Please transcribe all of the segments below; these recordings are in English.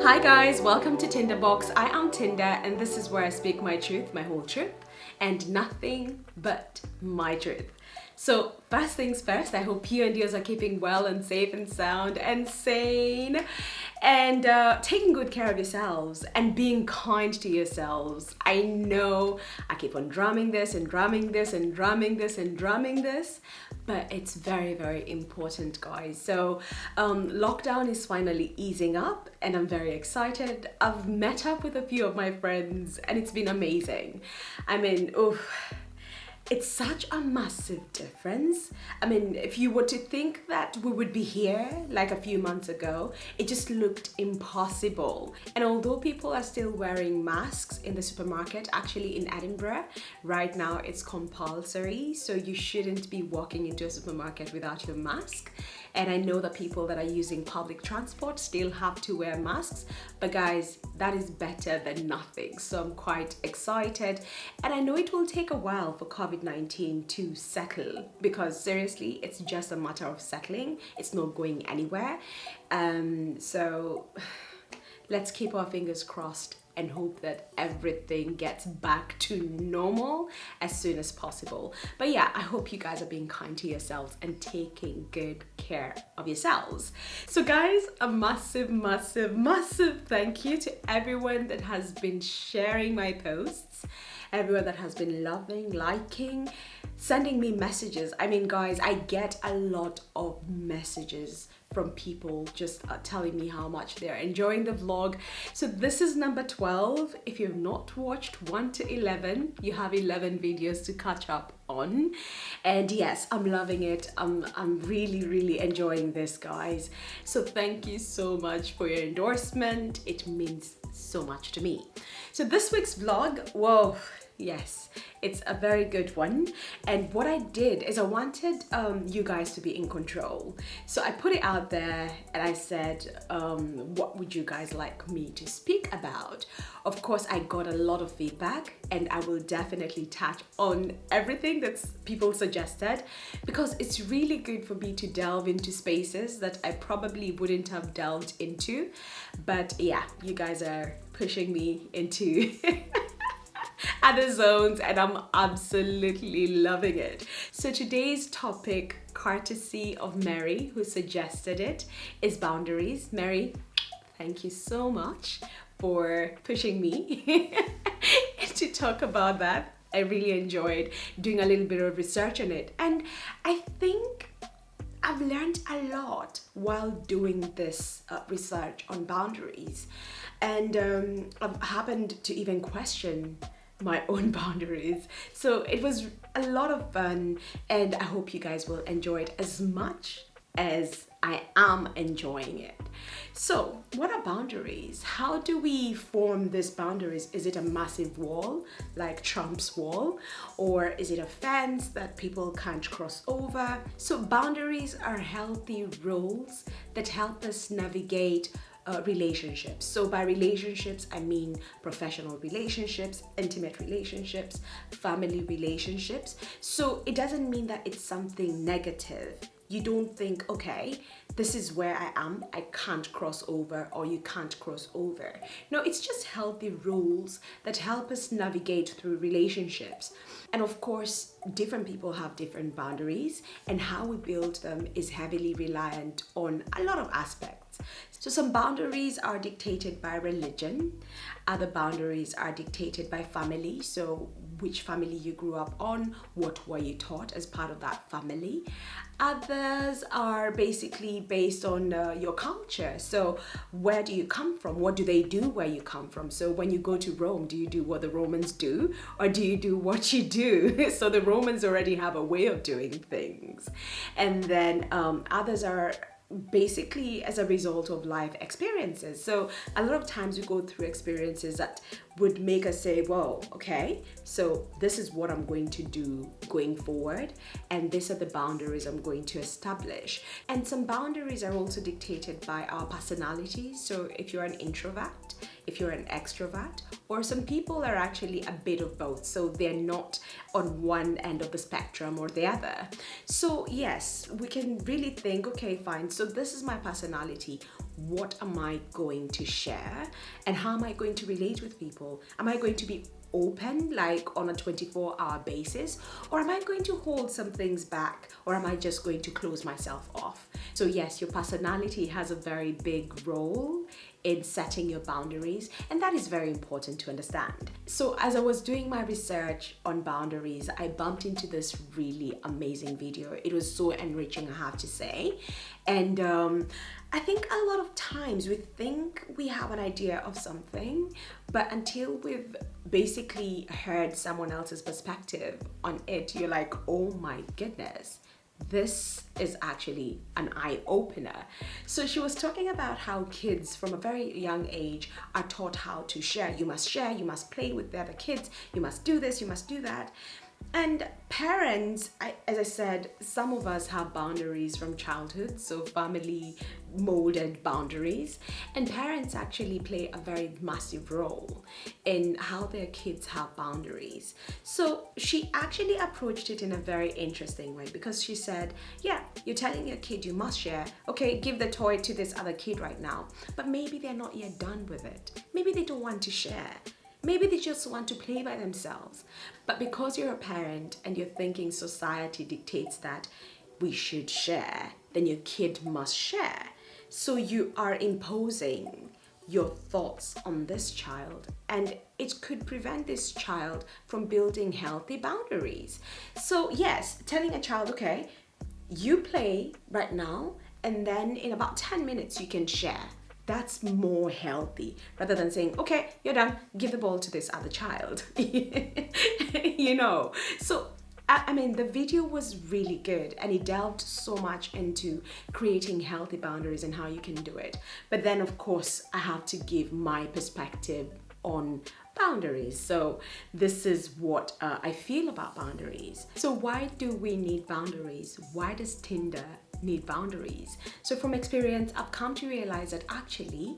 Hi guys, welcome to Tinderbox. I am Tinder and this is where I speak my truth, my whole truth, and nothing but my truth. So first things first, I hope you and yours are keeping well and safe and sound and sane and taking good care of yourselves and being kind to yourselves. I know I keep on drumming this and drumming this and drumming this and drumming this, but it's very, very important, guys. So lockdown is finally easing up and I'm very excited. I've met up with a few of my friends and it's been amazing. I mean, it's such a massive difference. I mean, if you were to think that we would be here like a few months ago, it just looked impossible. And although people are still wearing masks in the supermarket, actually in Edinburgh, right now it's compulsory. So you shouldn't be walking into a supermarket without your mask. And I know that people that are using public transport still have to wear masks, but guys, that is better than nothing. So I'm quite excited. And I know it will take a while for COVID-19 to settle because seriously, it's just a matter of settling. It's not going anywhere. So let's keep our fingers crossed and hope that everything gets back to normal as soon as possible. But yeah, I hope you guys are being kind to yourselves and taking good care of yourselves. So guys, a massive, massive, massive thank you to everyone that has been sharing my posts, everyone that has been loving, liking, sending me messages. I mean, guys, I get a lot of messages from people just telling me how much they're enjoying the vlog. So this is number 12. If you've not watched 1 to 11, you have 11 videos to catch up on. And yes, I'm loving it. I'm really, really enjoying this, guys. So thank you so much for your endorsement. It means so much to me. So this week's vlog, whoa, yes, it's a very good one. And what I did is I wanted you guys to be in control. So I put it out there and I said, what would you guys like me to speak about? Of course, I got a lot of feedback and I will definitely touch on everything that people suggested because it's really good for me to delve into spaces that I probably wouldn't have delved into. But yeah, you guys are pushing me into other zones and I'm absolutely loving it. So today's topic, courtesy of Mary, who suggested it, is boundaries. Mary, thank you so much for pushing me to talk about that. I really enjoyed doing a little bit of research on it, and I think I've learned a lot while doing this research on boundaries, and I've happened to even question my own boundaries. So it was a lot of fun and I hope you guys will enjoy it as much as I am enjoying it. So what are boundaries? How do we form these boundaries? Is it a massive wall like Trump's wall, or is it a fence that people can't cross over? So boundaries are healthy rules that help us navigate relationships. So by relationships, I mean professional relationships, intimate relationships, family relationships. So it doesn't mean that it's something negative. You don't think, okay, this is where I am, I can't cross over, or you can't cross over. No, it's just healthy rules that help us navigate through relationships. And of course, different people have different boundaries, and how we build them is heavily reliant on a lot of aspects. So some boundaries are dictated by religion, other boundaries are dictated by family, so which family you grew up on, what were you taught as part of that family. Others are basically based on your culture. So where do you come from? What do they do where you come from? So when you go to Rome, do you do what the Romans do, or do you do what you do? So the Romans already have a way of doing things. And then others are basically as a result of life experiences. So a lot of times we go through experiences that would make us say, whoa, okay, so this is what I'm going to do going forward, and these are the boundaries I'm going to establish. And some boundaries are also dictated by our personalities. So if you're an introvert, if you're an extrovert, or some people are actually a bit of both, so they're not on one end of the spectrum or the other. So yes, we can really think, okay, fine, so this is my personality. What am I going to share, and how am I going to relate with people? Am I going to be open like on a 24-hour basis, or am I going to hold some things back, or am I just going to close myself off? So yes, your personality has a very big role in setting your boundaries, and that is very important to understand. So as I was doing my research on boundaries, I bumped into this really amazing video. It was so enriching, I have to say. And I think a lot of times we think we have an idea of something, but until we've basically heard someone else's perspective on it, you're like, oh my goodness, this is actually an eye-opener. So she was talking about how kids from a very young age are taught how to share. You must play with the other kids, you must do this, you must do that. And parents, as I said, some of us have boundaries from childhood, so family molded boundaries, and parents actually play a very massive role in how their kids have boundaries. So she actually approached it in a very interesting way, because she said, yeah, you're telling your kid you must share. Okay, give the toy to this other kid right now, but maybe they're not yet done with it. Maybe they don't want to share. Maybe they just want to play by themselves. But because you're a parent and you're thinking society dictates that we should share, then your kid must share. So you are imposing your thoughts on this child, and it could prevent this child from building healthy boundaries. So yes, telling a child, okay, you play right now, and then in about 10 minutes you can share. That's more healthy rather than saying, okay, you're done, give the ball to this other child. You know, so I mean, the video was really good, and it delved so much into creating healthy boundaries and how you can do it. But then, of course, I have to give my perspective on boundaries. So this is what I feel about boundaries. So why do we need boundaries? Why does Tinder need boundaries? So from experience, I've come to realize that actually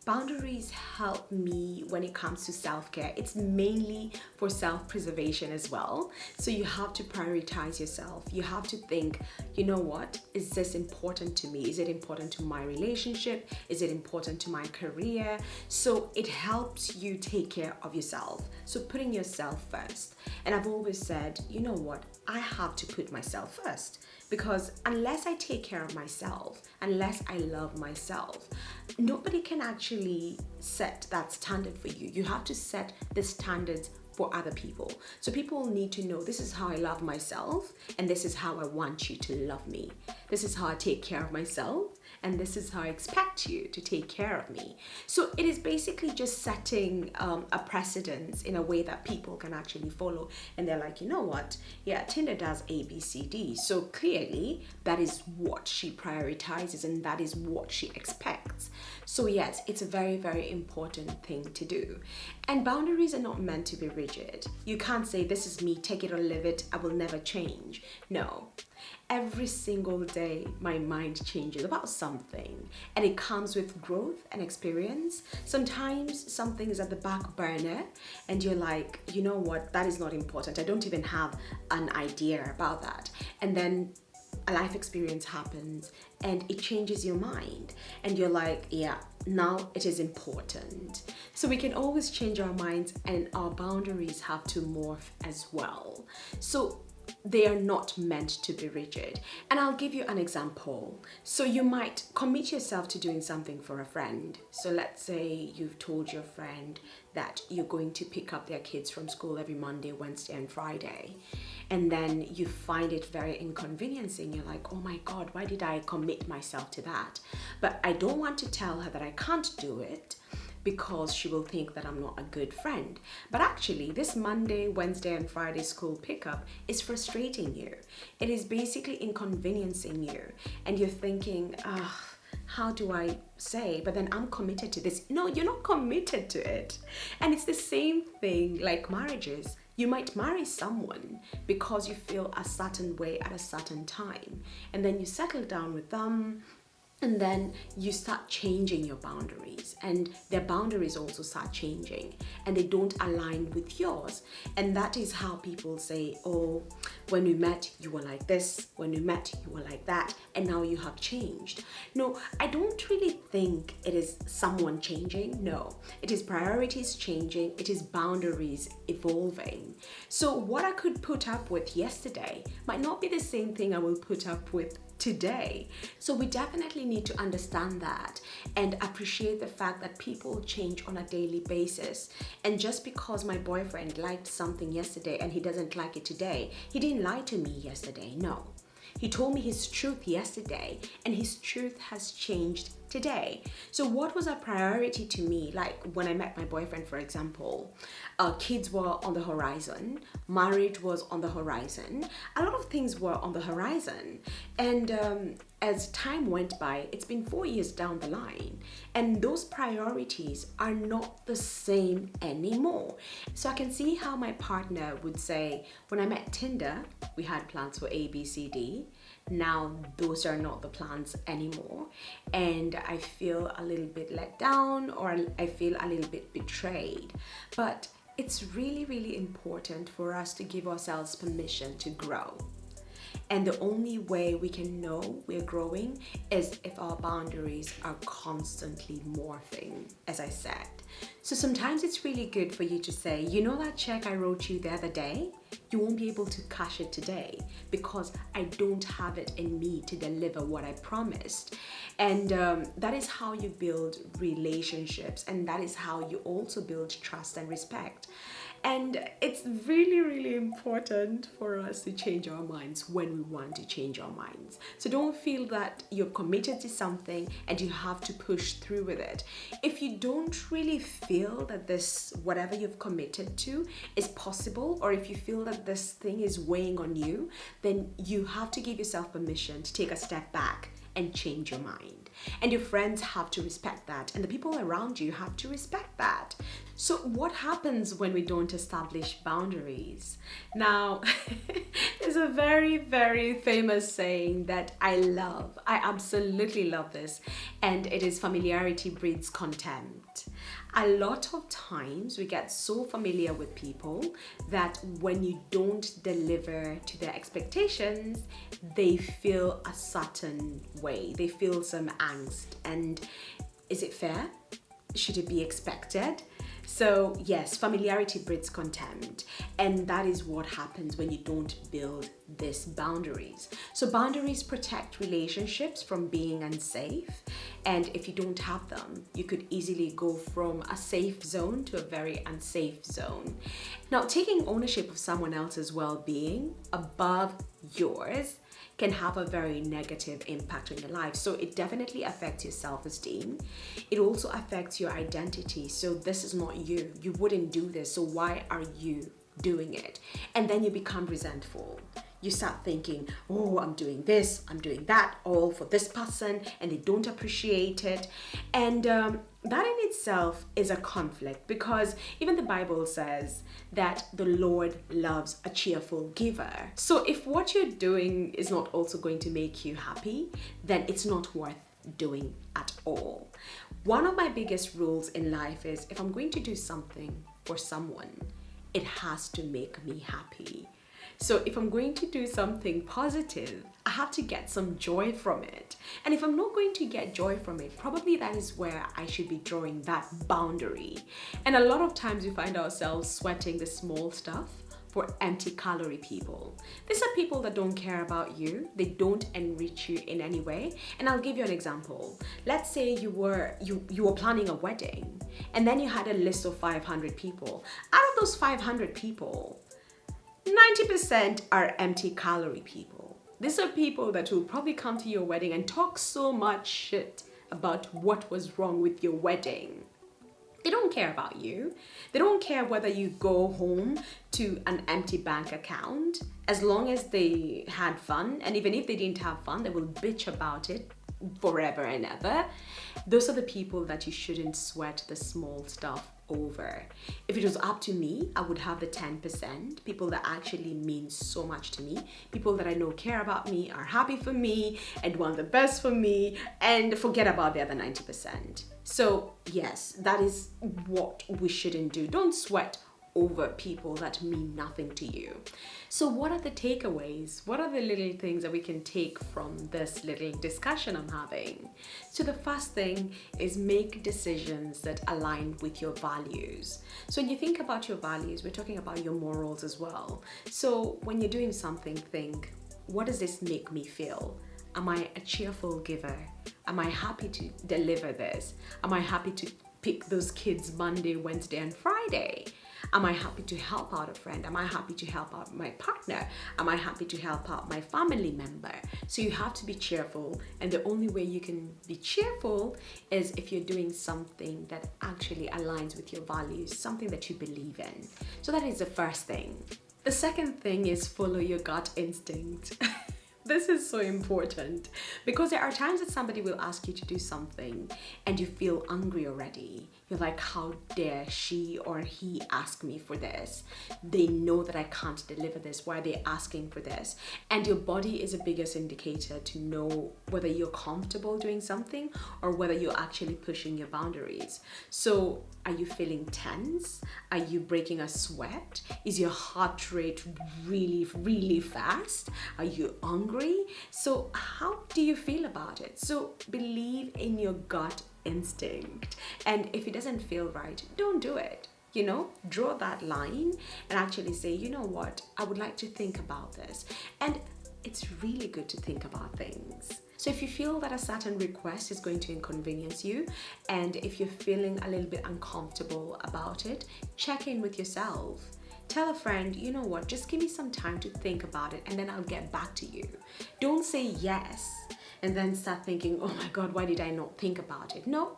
boundaries help me when it comes to self-care. It's mainly for self-preservation as well. So you have to prioritize yourself. You have to think, you know what, is this important to me? Is it important to my relationship? Is it important to my career? So it helps you take care of yourself. So putting yourself first. And I've always said, you know what, I have to put myself first. Because unless I take care of myself, unless I love myself, nobody can actually set that standard for you. You have to set the standards for other people. So people need to know, this is how I love myself, and this is how I want you to love me. This is how I take care of myself, and this is how I expect you to take care of me. So it is basically just setting a precedence in a way that people can actually follow. And they're like, you know what? Yeah, Tinder does A, B, C, D. So clearly that is what she prioritizes, and that is what she expects. So yes, it's a very, very important thing to do. And boundaries are not meant to be rigid. You can't say, this is me, take it or leave it, I will never change. No. Every single day, my mind changes about something, and it comes with growth and experience. Sometimes something is at the back burner, and you're like, you know what, that is not important. I don't even have an idea about that. And then a life experience happens, and it changes your mind, and you're like, yeah, now it is important. So we can always change our minds, and our boundaries have to morph as well. So they are not meant to be rigid. And I'll give you an example. So you might commit yourself to doing something for a friend. So let's say you've told your friend that you're going to pick up their kids from school every Monday, Wednesday, and Friday. And then you find it very inconveniencing. You're like, oh my God, why did I commit myself to that? But I don't want to tell her that I can't do it, because she will think that I'm not a good friend. But actually, this Monday, Wednesday, and Friday school pickup is frustrating you. It is basically inconveniencing you. And you're thinking, how do I say, but then I'm committed to this. No, you're not committed to it. And it's the same thing like marriages. You might marry someone because you feel a certain way at a certain time. And then you settle down with them, And then you start changing your boundaries, and their boundaries also start changing, and they don't align with yours. And that is how people say, oh, when we met you were like this, when we met you were like that, and now you have changed. No, I don't really think it is someone changing. No, it is priorities changing, it is boundaries evolving. So what I could put up with yesterday might not be the same thing I will put up with today. So we definitely need to understand that and appreciate the fact that people change on a daily basis. And just because my boyfriend liked something yesterday and he doesn't like it today, he didn't lie to me yesterday. No. He told me his truth yesterday, and his truth has changed today. So what was a priority to me? Like when I met my boyfriend, for example, kids were on the horizon, marriage was on the horizon, a lot of things were on the horizon. And as time went by, it's been 4 years down the line, and those priorities are not the same anymore. So I can see how my partner would say, when I met Tinder, we had plans for A, B, C, D. Now those are not the plans anymore, and I feel a little bit let down, or I feel a little bit betrayed. But it's really, really important for us to give ourselves permission to grow. And the only way we can know we're growing is if our boundaries are constantly morphing, as I said. So sometimes it's really good for you to say, you know that check I wrote you the other day? You won't be able to cash it today because I don't have it in me to deliver what I promised. And that is how you build relationships, and that is how you also build trust and respect. And it's really, really important for us to change our minds when we want to change our minds. So don't feel that you're committed to something and you have to push through with it. If you don't really feel that this, whatever you've committed to, is possible, or if you feel that this thing is weighing on you, then you have to give yourself permission to take a step back and change your mind. And your friends have to respect that, and the people around you have to respect that. So what happens when we don't establish boundaries? Now, there's a very, very famous saying that I love. I absolutely love this, and it is familiarity breeds contempt. A lot of times we get so familiar with people that when you don't deliver to their expectations, they feel a certain way. They feel some angst. And is it fair? Should it be expected? So yes, familiarity breeds contempt, and that is what happens when you don't build these boundaries. So boundaries protect relationships from being unsafe, and if you don't have them, you could easily go from a safe zone to a very unsafe zone. Now, taking ownership of someone else's well-being above yours can have a very negative impact on your life. So it definitely affects your self-esteem. It also affects your identity. So this is not you. You wouldn't do this. So why are you doing it? And then you become resentful. You start thinking, oh, I'm doing this, I'm doing that, all for this person, and they don't appreciate it. And that in itself is a conflict, because even the Bible says that the Lord loves a cheerful giver. So if what you're doing is not also going to make you happy, then it's not worth doing at all. One of my biggest rules in life is, if I'm going to do something for someone, it has to make me happy. So if I'm going to do something positive, I have to get some joy from it. And if I'm not going to get joy from it, probably that is where I should be drawing that boundary. And a lot of times we find ourselves sweating the small stuff for empty calorie people. These are people that don't care about you. They don't enrich you in any way. And I'll give you an example. Let's say you were planning a wedding, and then you had a list of 500 people. Out of those 500 people, 90% are empty calorie people. These are people that will probably come to your wedding and talk so much shit about what was wrong with your wedding. They don't care about you. They don't care whether you go home to an empty bank account, as long as they had fun. And even if they didn't have fun, they will bitch about it forever and ever. Those are the people that you shouldn't sweat the small stuff over. If it was up to me, I would have the 10%, people that actually mean so much to me, people that I know care about me, are happy for me, and want the best for me, and forget about the other 90%. So yes, that is what we shouldn't do. Don't sweat over people that mean nothing to you. So what are the takeaways? What are the little things that we can take from this little discussion I'm having? So the first thing is make decisions that align with your values. So when you think about your values, we're talking about your morals as well. So when you're doing something, think, what does this make me feel? Am I a cheerful giver? Am I happy to deliver this? Am I happy to pick those kids Monday, Wednesday, and Friday? Am I happy to help out a friend? Am I happy to help out my partner? Am I happy to help out my family member? So you have to be cheerful, and the only way you can be cheerful is if you're doing something that actually aligns with your values, something that you believe in. So that is the first thing. The second thing is follow your gut instinct. This is so important because there are times that somebody will ask you to do something and you feel angry already. You're like, how dare she or he ask me for this? They know that I can't deliver this. Why are they asking for this? And your body is the biggest indicator to know whether you're comfortable doing something or whether you're actually pushing your boundaries. So are you feeling tense? Are you breaking a sweat? Is your heart rate really, really fast? Are you hungry? So how do you feel about it? So believe in your gut instinct. And if it doesn't feel right, don't do it. Draw that line and actually say, you know what, I would like to think about this. And it's really good to think about things. So if you feel that a certain request is going to inconvenience you, and if you're feeling a little bit uncomfortable about it, check in with yourself. Tell a friend, you know what, just give me some time to think about it and then I'll get back to you. Don't say yes and then start thinking, oh my God, why did I not think about it? No,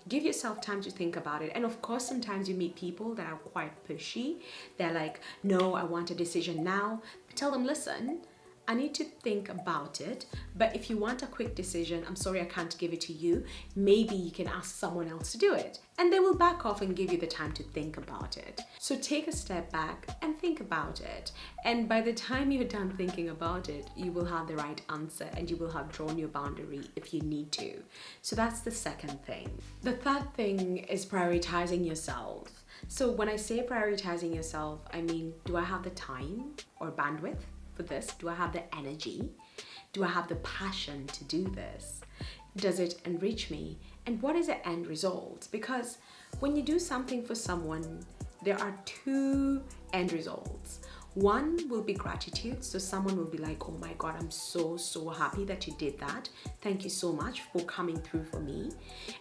give yourself time to think about it. And of course, sometimes you meet people that are quite pushy. They're like, no, I want a decision now. Tell them, listen, I need to think about it, but if you want a quick decision, I'm sorry I can't give it to you. Maybe you can ask someone else to do it, and they will back off and give you the time to think about it. So take a step back and think about it. And by the time you're done thinking about it, you will have the right answer and you will have drawn your boundary if you need to. So that's the second thing. The third thing is prioritizing yourself. So when I say prioritizing yourself, I mean, do I have the time or bandwidth for this? Do I have the energy? Do I have the passion to do this? Does it enrich me? And what is the end result? Because when you do something for someone, there are two end results. One will be gratitude. So someone will be like, oh my God, I'm so happy that you did that. Thank you so much for coming through for me.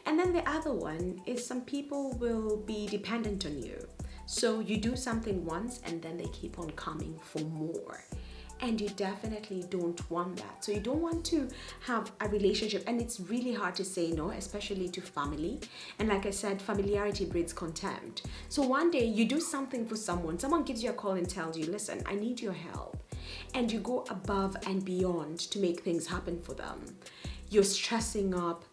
And then the other one is some people will be dependent on you. So you do something once and then they keep on coming for more. And you definitely don't want that. So you don't want to have a relationship, and it's really hard to say no, especially to family. And like I said, familiarity breeds contempt. So one day you do something for someone gives you a call and tells you, listen, I need your help. And you go above and beyond to make things happen for them. You're stressing up,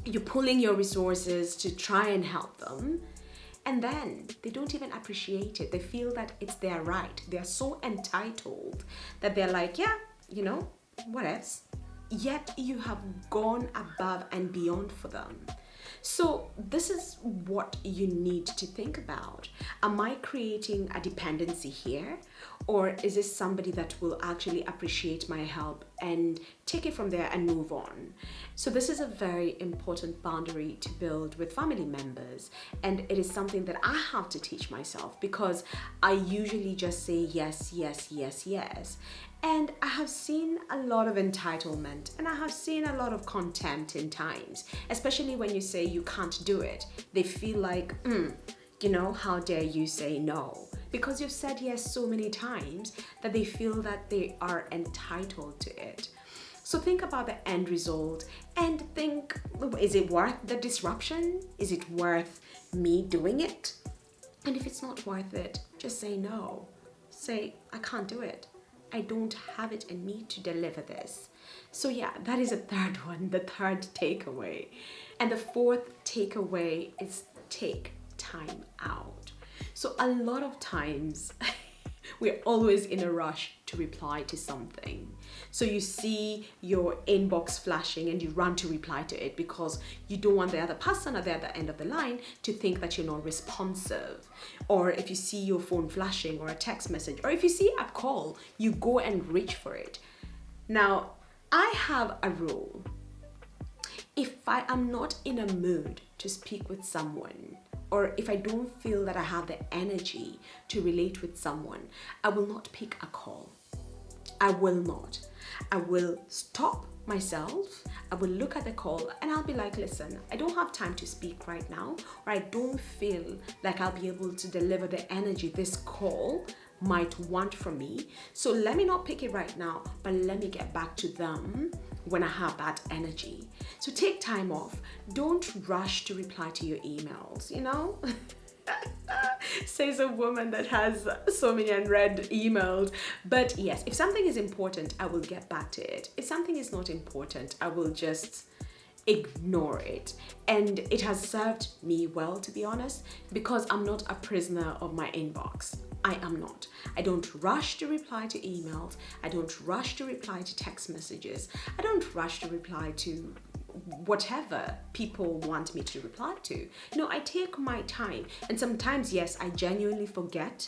you're pulling your resources to try and help them. And then they don't even appreciate it. They feel that it's their right. They're so entitled that they're like, yeah, what else? Yet you have gone above and beyond for them. So this is what you need to think about. Am I creating a dependency here? Or is this somebody that will actually appreciate my help and take it from there and move on? So this is a very important boundary to build with family members. And it is something that I have to teach myself because I usually just say yes, yes, yes, yes. And I have seen a lot of entitlement and I have seen a lot of contempt in times, especially when you say you can't do it. They feel like, how dare you say no? Because you've said yes so many times that they feel that they are entitled to it. So think about the end result and think, is it worth the disruption? Is it worth me doing it? And if it's not worth it, just say no. Say, I can't do it. I don't have it in me to deliver this. So yeah, that is a third one, the third takeaway. And the fourth takeaway is take time out. So a lot of times we're always in a rush to reply to something. So you see your inbox flashing and you run to reply to it because you don't want the other person at the other end of the line to think that you're not responsive. Or if you see your phone flashing or a text message, or if you see a call, you go and reach for it. Now, I have a rule. If I am not in a mood to speak with someone, or if I don't feel that I have the energy to relate with someone, I will not pick a call. I will not. I will stop myself. I will look at the call and I'll be like, listen, I don't have time to speak right now, or I don't feel like I'll be able to deliver the energy this call might want from me. So let me not pick it right now, but let me get back to them when I have that energy. So take time off. Don't rush to reply to your emails, you know? Says a woman that has so many unread emails. But yes, if something is important, I will get back to it. If something is not important, I will just ignore it. And it has served me well, to be honest, because I'm not a prisoner of my inbox. I am not. I don't rush to reply to emails. I don't rush to reply to text messages. I don't rush to reply to whatever people want me to reply to. No, I take my time. And sometimes, yes, I genuinely forget,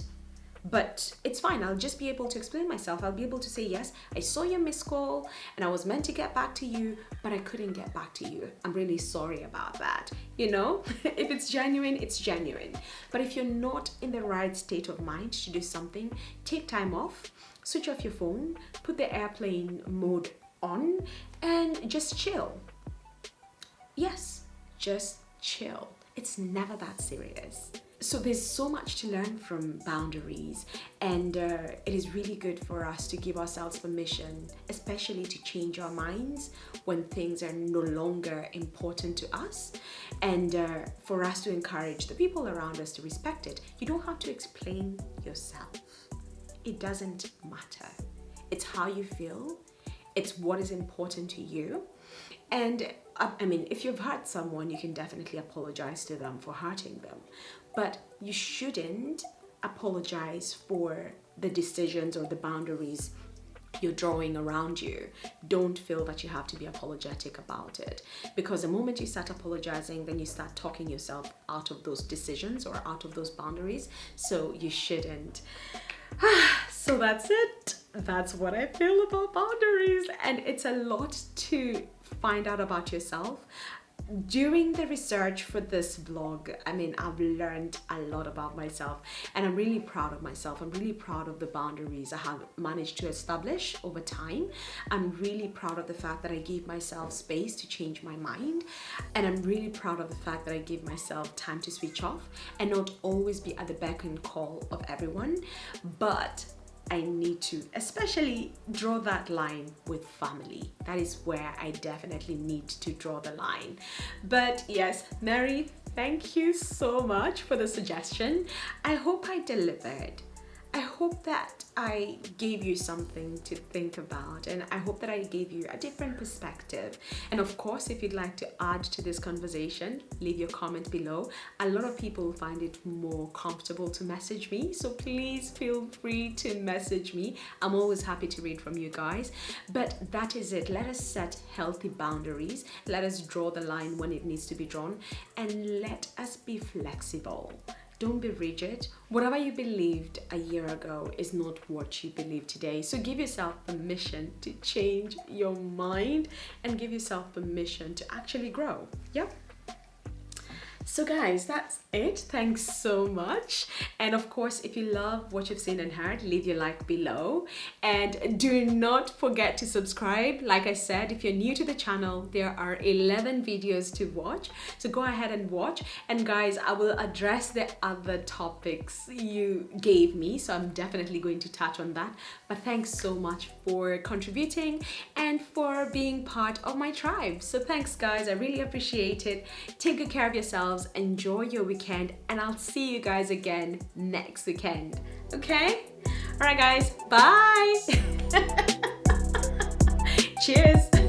but it's fine. I'll just be able to explain myself. I'll be able to say, yes, I saw your missed call and I was meant to get back to you, but I couldn't get back to you. I'm really sorry about that. You know, if it's genuine, it's genuine. But if you're not in the right state of mind to do something, take time off, switch off your phone, put the airplane mode on, and just chill. Yes, just chill. It's never that serious. So there's so much to learn from boundaries, and it is really good for us to give ourselves permission, especially to change our minds when things are no longer important to us, and for us to encourage the people around us to respect it. You don't have to explain yourself. It doesn't matter. It's how you feel. It's what is important to you. And I mean, if you've hurt someone, you can definitely apologize to them for hurting them. But you shouldn't apologize for the decisions or the boundaries you're drawing around you. Don't feel that you have to be apologetic about it, because the moment you start apologizing, then you start talking yourself out of those decisions or out of those boundaries. So you shouldn't. So that's it. That's what I feel about boundaries, and it's a lot to find out about yourself. During the research for this vlog, I mean, I've learned a lot about myself, and I'm really proud of myself. I'm really proud of the boundaries I have managed to establish over time. I'm really proud of the fact that I gave myself space to change my mind, and I'm really proud of the fact that I gave myself time to switch off and not always be at the beck and call of everyone. But I need to especially draw that line with family. That is where I definitely need to draw the line. But yes, Mary, thank you so much for the suggestion. I hope I delivered. I hope that I gave you something to think about, and I hope that I gave you a different perspective. And of course, if you'd like to add to this conversation, leave your comment below. A lot of people find it more comfortable to message me, so please feel free to message me. I'm always happy to read from you guys. But that is it. Let us set healthy boundaries. Let us draw the line when it needs to be drawn, and let us be flexible. Don't be rigid. Whatever you believed a year ago is not what you believe today. So give yourself permission to change your mind and give yourself permission to actually grow. Yep. So guys, that's it. Thanks so much. And of course, if you love what you've seen and heard, leave your like below. And do not forget to subscribe. Like I said, if you're new to the channel, there are 11 videos to watch. So go ahead and watch. And guys, I will address the other topics you gave me. So I'm definitely going to touch on that. But thanks so much for contributing and for being part of my tribe. So thanks guys, I really appreciate it. Take good care of yourselves. Enjoy your weekend, and I'll see you guys again next weekend. Okay? All right, guys. Bye. Cheers.